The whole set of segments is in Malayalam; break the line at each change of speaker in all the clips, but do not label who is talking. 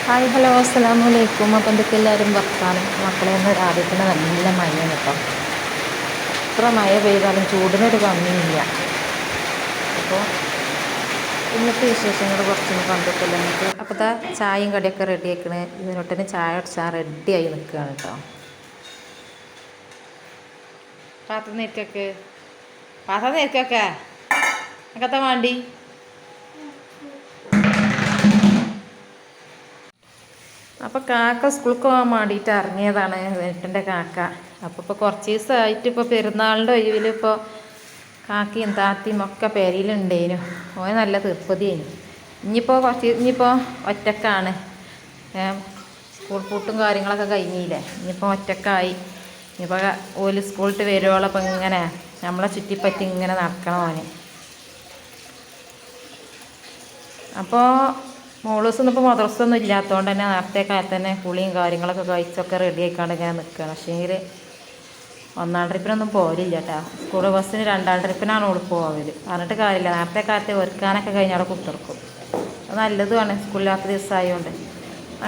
ഹായ് ഹലോ അസ്സലാമു അലൈക്കും. അപ്പം എന്തൊക്കെ എല്ലാവരും വർത്താനം മക്കളെ. ഒന്ന് രാവിലെ തന്നെ നല്ല മഴയാണ് കേട്ടോ. എത്ര മഴ പെയ്താലും ചൂടിനൊരു കമ്മിയില്ല. അപ്പോൾ ഇന്നത്തെ വിശേഷങ്ങൾ കുറച്ചൊന്ന് കണ്ടിട്ടില്ല നമുക്ക്. അപ്പോൾ ഇതാ ചായയും കടിയൊക്കെ റെഡി ആക്കണേ. ഇതിനൊട്ടിന് ചായ അടിച്ചാൽ റെഡിയായി നിൽക്കുകയാണ് കേട്ടോ. പാത്രം നേരിക്കൊക്കെ അങ്ങനത്തെ വേണ്ടി അപ്പോൾ കാക്ക സ്കൂൾക്ക് പോകാൻ വേണ്ടിയിട്ട് ഇറങ്ങിയതാണ് ഏട്ടൻ്റെ കാക്ക. അപ്പോൾ ഇപ്പോൾ കുറച്ച് ദിവസമായിട്ട് ഇപ്പോൾ പെരുന്നാളിൻ്റെ ഒഴിവിൽ ഇപ്പോൾ കാക്കയും താത്തയും ഒക്കെ പെരയിലുണ്ടേനു. ഓന് നല്ല തീർപ്പതിയേനു. ഇനിയിപ്പോൾ ഒറ്റക്കാണ്. സ്കൂൾ പൂട്ടും കാര്യങ്ങളൊക്കെ കഴിഞ്ഞില്ലേ. ഇനിയിപ്പോൾ ഒറ്റക്കായി. ഇനിയിപ്പോൾ ഓല് സ്കൂളിട്ട് വരുവോളം അപ്പോൾ ഇങ്ങനെ നമ്മളെ ചുറ്റിപ്പറ്റി ഇങ്ങനെ നടക്കണം ഓന്. അപ്പോൾ മോളൂസൊന്നും ഇപ്പോൾ മദ്രസൊന്നും ഇല്ലാത്തതുകൊണ്ട് തന്നെ നേരത്തെ കാലത്ത് തന്നെ കുളിയും കാര്യങ്ങളൊക്കെ കഴിച്ചൊക്കെ റെഡി ആയിക്കാണ്ട് ഇങ്ങനെ നിൽക്കുകയാണ്. പക്ഷേങ്കിൽ ഒന്നാം ട്രിപ്പിനൊന്നും പോരില്ല കേട്ടോ. സ്കൂൾ ബസ്സിന് രണ്ടാം ട്രിപ്പിനാണ് ഓൾ പോവല്. പറഞ്ഞിട്ട് കാര്യമില്ല, നേരത്തെ കാലത്ത് ഒരുക്കാനൊക്കെ കഴിഞ്ഞ് അവിടെ കുത്തിർക്കും. അത് നല്ലതുമാണ് സ്കൂളില്ലാത്ത ദിവസമായതുകൊണ്ട്.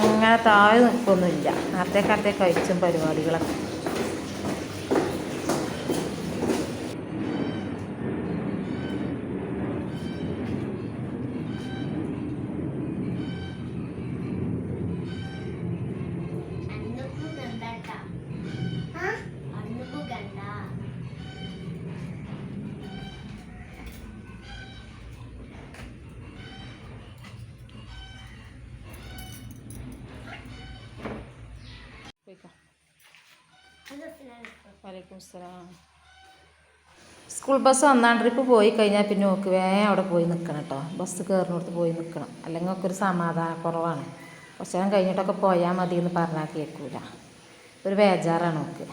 അങ്ങനെ താഴെ നിൽക്കൊന്നുമില്ല. നേരത്തെ കാലത്തെ കഴിച്ചും പരിപാടികളൊക്കെ. വലൈക്കും സലാം. സ്കൂൾ ബസ് ഒന്നാം ട്രിപ്പ് പോയി കഴിഞ്ഞാൽ പിന്നെ നോക്ക് വേഗം അവിടെ പോയി നിൽക്കണം കേട്ടോ. ബസ് കയറുന്നിടത്ത് പോയി നിൽക്കണം. അല്ലെങ്കിൽ ഒക്കെ ഒരു സമാധാനക്കുറവാണ്. കുറച്ച് നേരം കഴിഞ്ഞിട്ടൊക്കെ പോയാൽ മതി എന്ന് പറഞ്ഞാൽ കേൾക്കൂല. ഒരു ബേജാറാണ് നോക്ക്.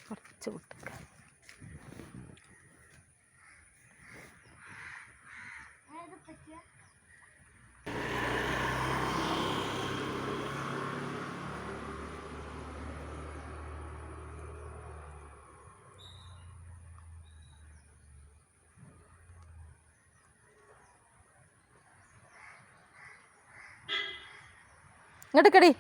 കുറച്ച് വിട്ടുക. ഇങ്ങോട്ട് കടി